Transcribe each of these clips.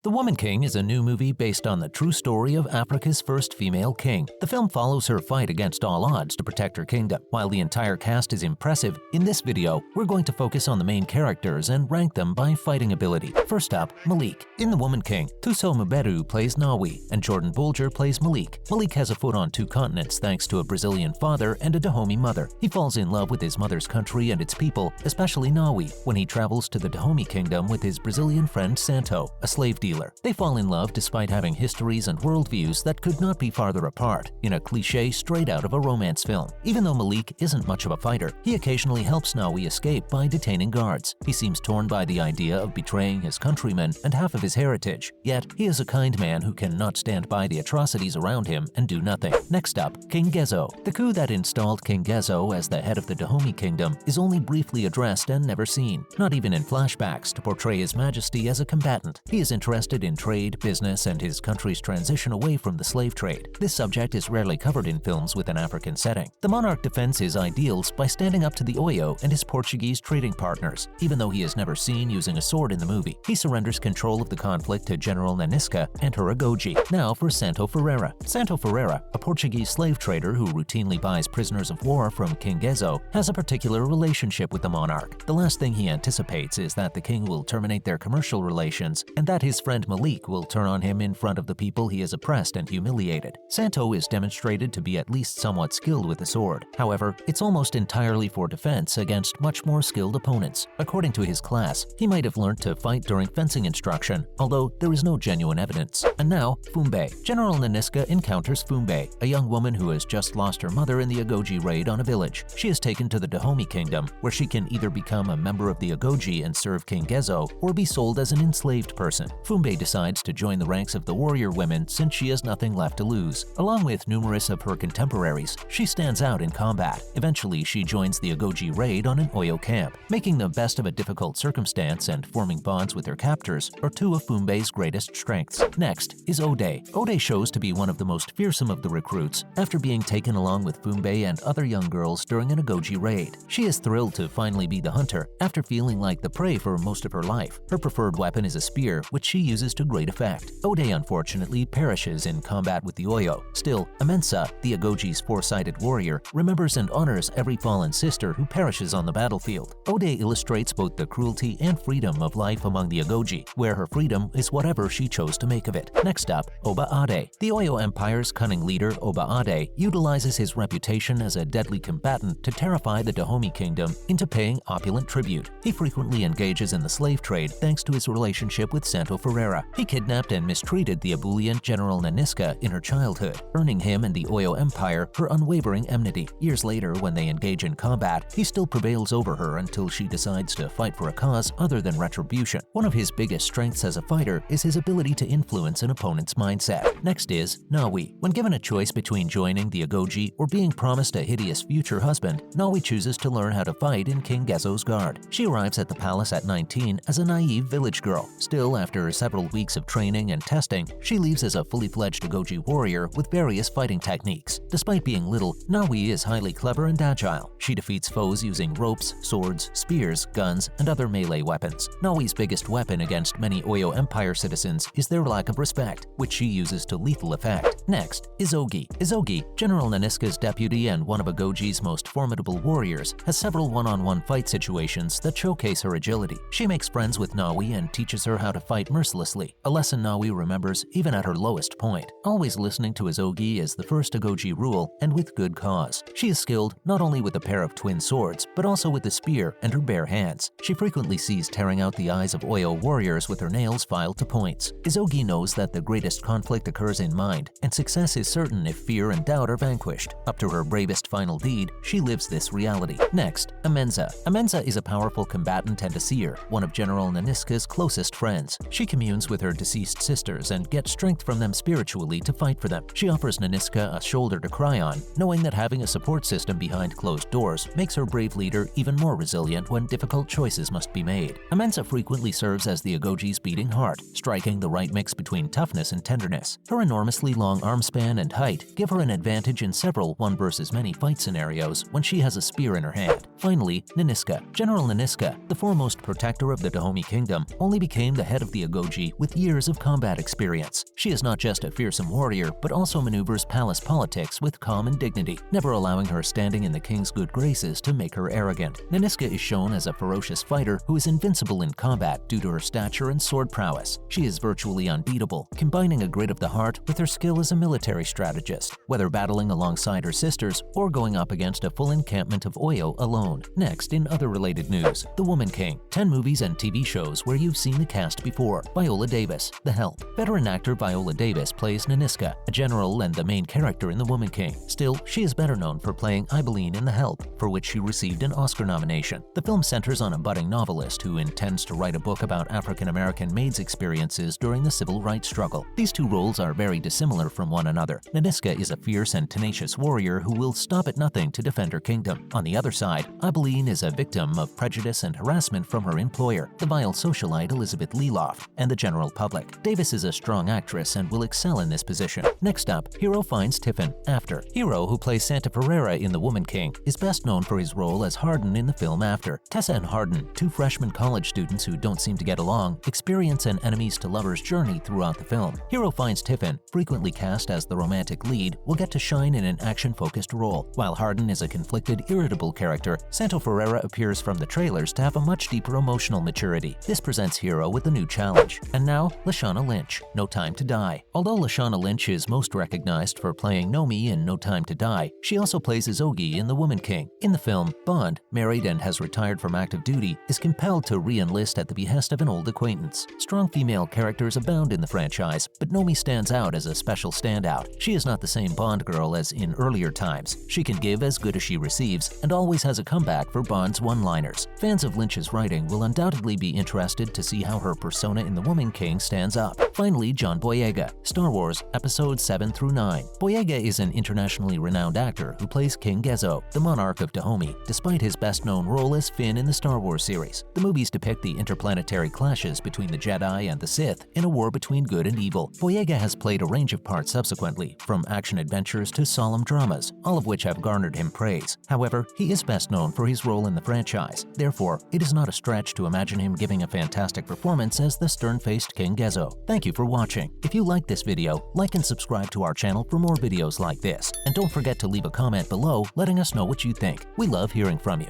The Woman King is a new movie based on the true story of Africa's first female king. The film follows her fight against all odds to protect her kingdom. While the entire cast is impressive, in this video, we're going to focus on the main characters and rank them by fighting ability. First up, Malik. In The Woman King, Thuso Mbedu plays Nawi, and Jordan Bolger plays Malik. Malik has a foot on two continents thanks to a Brazilian father and a Dahomey mother. He falls in love with his mother's country and its people, especially Nawi, when he travels to the Dahomey Kingdom with his Brazilian friend Santo, a slave dealer. They fall in love despite having histories and worldviews that could not be farther apart, in a cliché straight out of a romance film. Even though Malik isn't much of a fighter, he occasionally helps Nawi escape by detaining guards. He seems torn by the idea of betraying his countrymen and half of his heritage, yet he is a kind man who cannot stand by the atrocities around him and do nothing. Next up, King Gezo. The coup that installed King Gezo as the head of the Dahomey Kingdom is only briefly addressed and never seen, not even in flashbacks to portray His Majesty as a combatant. He is interested in trade, business, and his country's transition away from the slave trade. This subject is rarely covered in films with an African setting. The monarch defends his ideals by standing up to the Oyo and his Portuguese trading partners, even though he is never seen using a sword in the movie. He surrenders control of the conflict to General Nanisca and her Agojie. Now for Santo Ferreira. Santo Ferreira, a Portuguese slave trader who routinely buys prisoners of war from King Gezo, has a particular relationship with the monarch. The last thing he anticipates is that the king will terminate their commercial relations and that his friend Malik will turn on him in front of the people he has oppressed and humiliated. Santo is demonstrated to be at least somewhat skilled with the sword. However, it's almost entirely for defense against much more skilled opponents. According to his class, he might have learned to fight during fencing instruction, although there is no genuine evidence. And now, Fumbe. General Nanisca encounters Fumbe, a young woman who has just lost her mother in the Agojie raid on a village. She is taken to the Dahomey Kingdom, where she can either become a member of the Agojie and serve King Gezo, or be sold as an enslaved person. Fumbe decides to join the ranks of the warrior women since she has nothing left to lose. Along with numerous of her contemporaries, she stands out in combat. Eventually, she joins the Agojie raid on an Oyo camp. Making the best of a difficult circumstance and forming bonds with her captors are two of Fumbe's greatest strengths. Next is Ode. Ode shows to be one of the most fearsome of the recruits after being taken along with Fumbe and other young girls during an Agojie raid. She is thrilled to finally be the hunter after feeling like the prey for most of her life. Her preferred weapon is a spear, which she uses to great effect. Ode unfortunately perishes in combat with the Oyo. Still, Amensa, the Agojie's four-sided warrior, remembers and honors every fallen sister who perishes on the battlefield. Ode illustrates both the cruelty and freedom of life among the Agojie, where her freedom is whatever she chose to make of it. Next up, Oba Ade. The Oyo Empire's cunning leader, Oba Ade, utilizes his reputation as a deadly combatant to terrify the Dahomey Kingdom into paying opulent tribute. He frequently engages in the slave trade thanks to his relationship with Santo Ferreira. He kidnapped and mistreated the ebullient General Nanisca in her childhood, earning him and the Oyo Empire her unwavering enmity. Years later, when they engage in combat, he still prevails over her until she decides to fight for a cause other than retribution. One of his biggest strengths as a fighter is his ability to influence an opponent's mindset. Next is Nawi. When given a choice between joining the Agojie or being promised a hideous future husband, Nawi chooses to learn how to fight in King Gezo's guard. She arrives at the palace at 19 as a naive village girl. Still, after several weeks of training and testing, she leaves as a fully fledged Agojie warrior with various fighting techniques. Despite being little, Nawi is highly clever and agile. She defeats foes using ropes, swords, spears, guns, and other melee weapons. Nawi's biggest weapon against many Oyo Empire citizens is their lack of respect, which she uses to lethal effect. Next is Ogi. Agojie, General Nanisca's deputy and one of Agojie's most formidable warriors, has several one-on-one fight situations that showcase her agility. She makes friends with Nawi and teaches her how to fight mercilessly, a lesson Nawi remembers even at her lowest point. Always listening to Agojie is the first Agojie rule, and with good cause. She is skilled not only with a pair of twin swords, but also with the spear and her bare hands. She frequently sees tearing out the eyes of Oyo warriors with her nails filed to points. Agojie knows that the greatest conflict occurs in mind, and success is certain if fear and doubt are vanquished. Up to her bravest final deed, she lives this reality. Next, Amensa. Amensa is a powerful combatant and a seer, one of General Nanisca's closest friends. She communes with her deceased sisters and gets strength from them spiritually to fight for them. She offers Nanisca a shoulder to cry on, knowing that having a support system behind closed doors makes her brave leader even more resilient when difficult choices must be made. Amensa frequently serves as the Agojie's beating heart, striking the right mix between toughness and tenderness. Her enormously long arm span and height give her an advantage in several one-versus-many fight scenarios when she has a spear in her hand. Finally, Nanisca. General Nanisca, the foremost protector of the Dahomey Kingdom, only became the head of the Agojie Agojie with years of combat experience. She is not just a fearsome warrior, but also maneuvers palace politics with calm and dignity, never allowing her standing in the king's good graces to make her arrogant. Nanisca is shown as a ferocious fighter who is invincible in combat due to her stature and sword prowess. She is virtually unbeatable, combining a grit of the heart with her skill as a military strategist, whether battling alongside her sisters or going up against a full encampment of Oyo alone. Next, in other related news, The Woman King. 10 movies and TV shows where you've seen the cast before. Viola Davis, The Help. Veteran actor Viola Davis plays Nanisca, a general and the main character in The Woman King. Still, she is better known for playing Eileen in The Help, for which she received an Oscar nomination. The film centers on a budding novelist who intends to write a book about African-American maids' experiences during the civil rights struggle. These two roles are very dissimilar from one another. Nanisca is a fierce and tenacious warrior who will stop at nothing to defend her kingdom. On the other side, Eileen is a victim of prejudice and harassment from her employer, the vile socialite Elizabeth Leloff, and the general public. Davis is a strong actress and will excel in this position. Next up, Hero finds Tiffin. After. Hero, who plays Santa Ferreira in The Woman King, is best known for his role as Hardin in the film After. Tessa and Hardin, two freshman college students who don't seem to get along, experience an enemies-to-lovers journey throughout the film. Hero finds Tiffin, frequently cast as the romantic lead, will get to shine in an action-focused role. While Hardin is a conflicted, irritable character, Santo Ferreira appears from the trailers to have a much deeper emotional maturity. This presents Hero with a new challenge. And now, Lashana Lynch, No Time to Die. Although Lashana Lynch is most recognized for playing Nomi in No Time to Die, she also plays Agojie in The Woman King. In the film, Bond, married and has retired from active duty, is compelled to re-enlist at the behest of an old acquaintance. Strong female characters abound in the franchise, but Nomi stands out as a special standout. She is not the same Bond girl as in earlier times. She can give as good as she receives, and always has a comeback for Bond's one-liners. Fans of Lynch's writing will undoubtedly be interested to see how her persona in The Woman King stands up. Finally, John Boyega, Star Wars Episodes 7 through 9. Boyega is an internationally renowned actor who plays King Gezo, the monarch of Dahomey, despite his best-known role as Finn in the Star Wars series. The movies depict the interplanetary clashes between the Jedi and the Sith in a war between good and evil. Boyega has played a range of parts subsequently, from action-adventures to solemn dramas, all of which have garnered him praise. However, he is best known for his role in the franchise. Therefore, it is not a stretch to imagine him giving a fantastic performance as the stern-faced King Gezo. Thank you for watching. If you liked this video, like and subscribe to our channel for more videos like this. And don't forget to leave a comment below letting us know what you think. We love hearing from you.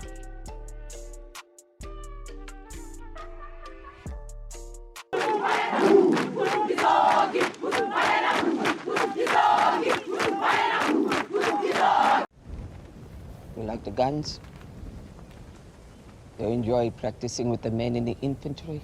You like the guns? You enjoy practicing with the men in the infantry?